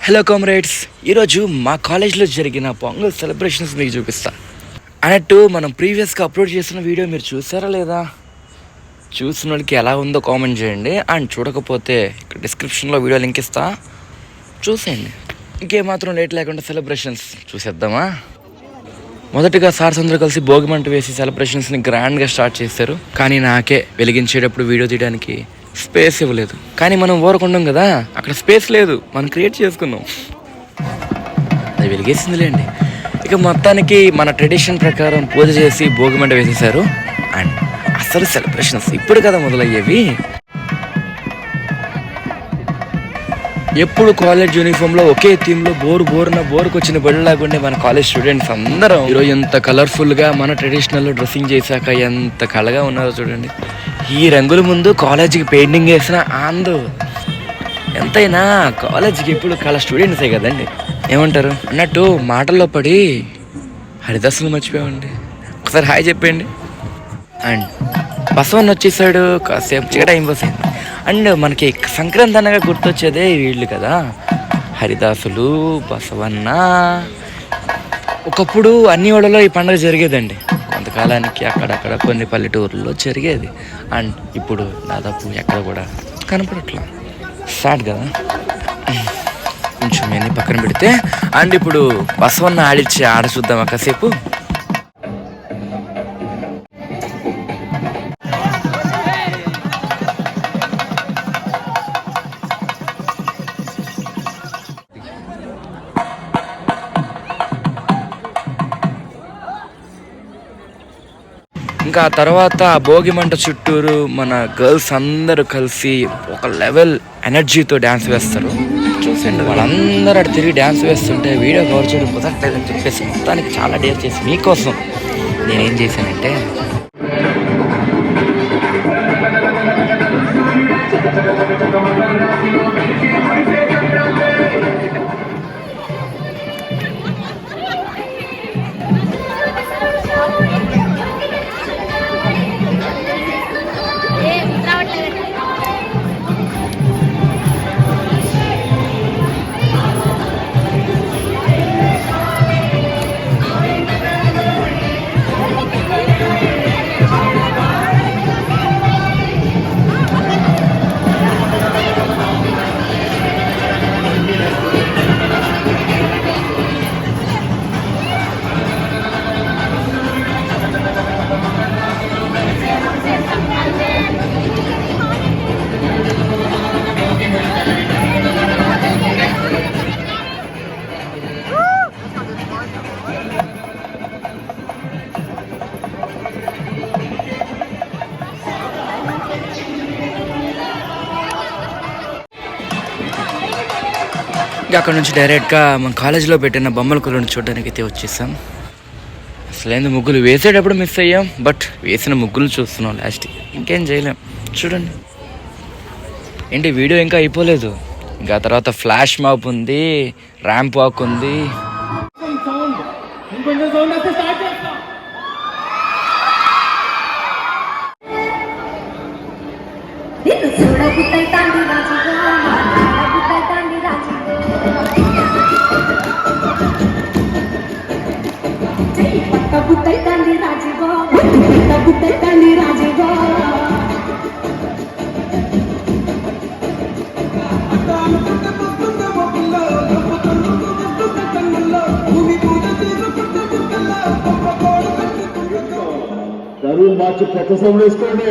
Hello comrades, ఈరోజు మా కాలేజ్లో జరిగిన పొంగల్ సెలబ్రేషన్స్ మీకు చూపిస్తా. అన్నట్టు మనం ప్రీవియస్గా అప్లోడ్ చేసిన వీడియో మీరు చూసారా లేదా? చూసిన వాళ్ళకి ఎలా ఉందో కామెంట్ చేయండి. అండ్ చూడకపోతే ఇక్కడ డిస్క్రిప్షన్లో వీడియో లింక్ ఇస్తా, చూసేయండి. ఇంకేమాత్రం లేట్ లేకుండా సెలబ్రేషన్స్ చూసేద్దామా? మొదటగా సార్స్ అందరూ కలిసి భోగిమంట వేసి సెలబ్రేషన్స్ని గ్రాండ్గా స్టార్ట్ చేశారు. కానీ నాకే వెలిగించేటప్పుడు వీడియో తీయడానికి స్పేస్ ఇవ్వలేదు. కానీ మనం ఊరకుండం కదా, అక్కడ స్పేస్ లేదు, మనం క్రియేట్ చేసుకున్నాం. అది వెలిగేసిందిలేండి. ఇక మొత్తానికి మన ట్రెడిషన్ ప్రకారం పూజ చేసి భోగిమంట వేసేసారు. అండ్ అసలు సెలబ్రేషన్స్ ఇప్పుడు కదా మొదలయ్యేవి. ఎప్పుడు కాలేజ్ యూనిఫామ్లో ఒకే థీమ్లో బోరుకు వచ్చిన బడిలాగుండే మన కాలేజ్ స్టూడెంట్స్ అందరం ఈరోజు ఎంత కలర్ఫుల్గా మన ట్రెడిషనల్లో డ్రెస్సింగ్ చేశాక ఎంత కళగా ఉన్నారో చూడండి. ఈ రంగుల ముందు కాలేజీకి పెయింటింగ్ వేసిన ఆందు. ఎంతైనా కాలేజీకి ఎప్పుడు కళ స్టూడెంట్సే కదండి, ఏమంటారు? అన్నట్టు మాటల్లో పడి హరిదాసులు మర్చిపోయామండి. ఒకసారి హాయ్ చెప్పండి. అండ్ బసవన్న వచ్చేసాడు, కాసేపు చిన్న టైం పాస్ అయింది. అండ్ మనకి సంక్రాంతి అనగా గుర్తొచ్చేదే వీళ్ళు కదా, హరిదాసులు, బసవన్న. ఒకప్పుడు అన్ని ఊళ్ళలో ఈ పండుగ జరిగేదండి. కొంతకాలానికి అక్కడక్కడ కొన్ని పల్లెటూరుల్లో జరిగేది. అండ్ ఇప్పుడు దాదాపు ఎక్కడ కూడా కనపడట్లా. సాడ్ కదా. కొంచెం నేను పక్కన పెడితే అండ్ ఇప్పుడు బసవన్న ఆడిచ్చి ఆడ చూద్దామా కాసేపు? ఇంకా తర్వాత భోగిమంట చుట్టూరు మన గర్ల్స్ అందరూ కలిసి ఒక లెవెల్ ఎనర్జీతో డ్యాన్స్ వేస్తారు. చూసండి, వాళ్ళందరూ అటు తిరిగి డ్యాన్స్ వేస్తుంటే వీడియో కవర్ చేయడం కుదరట్లేదని చెప్పేసి మొత్తానికి చాలా డేర్ చేసి మీకోసం నేనేం చేశానంటే అక్కడ నుంచి డైరెక్ట్గా మన కాలేజీలో పెట్టిన బొమ్మల కొలను చూడడానికి అయితే వచ్చేసాం. అసలు ముగ్గులు వేసేటప్పుడు మిస్ అయ్యాం, బట్ వేసిన ముగ్గులు చూస్తున్నాం లాస్ట్. ఇంకేం చేయలేం. చూడండి ఏంటి, వీడియో ఇంకా అయిపోలేదు. ఇంకా తర్వాత ఫ్లాష్ మాప్ ఉంది, ర్యాంప్ వాక్ ఉంది. మార్చి కొత్త సౌండ్ వేసుకోండి.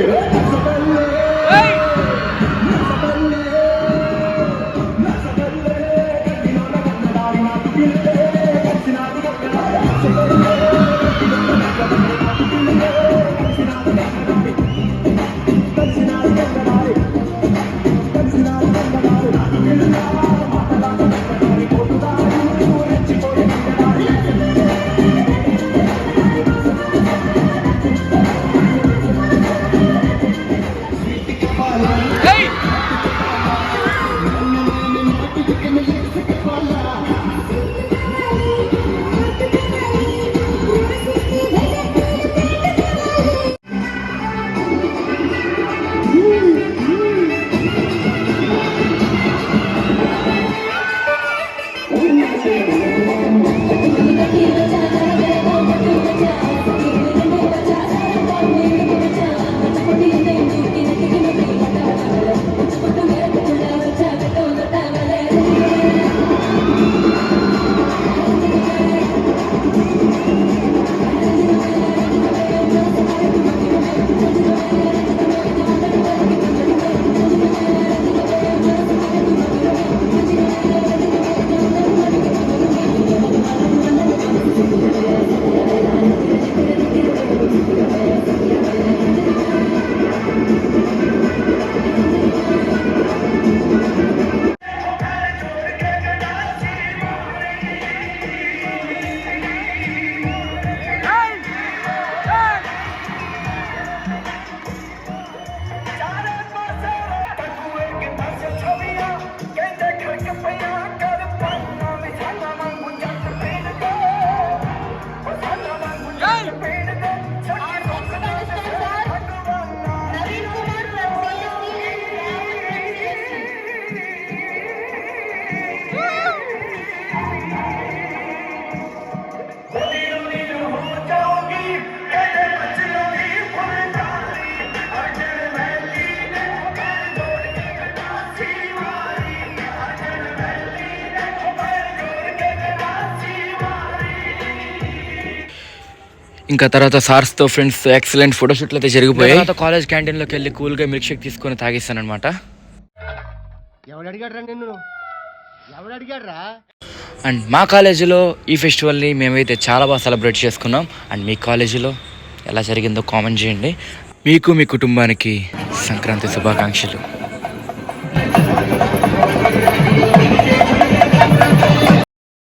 ఇంకా తర్వాత సార్స్తో ఫ్రెండ్స్ ఎక్సలెంట్ ఫోటోషూట్లు అయితే జరిగిపోయాయి. తర్వాత కాలేజ్ క్యాంటీన్లోకి వెళ్ళి కూల్గా మిల్క్ షేక్ తీసుకొని తాగేస్తాను అనమాట. అండ్ మా కాలేజీలో ఈ ఫెస్టివల్ని మేమైతే చాలా బాగా సెలబ్రేట్ చేసుకున్నాం. అండ్ మీ కాలేజీలో ఎలా జరిగిందో కామెంట్ చేయండి. మీకు మీ కుటుంబానికి సంక్రాంతి శుభాకాంక్షలు.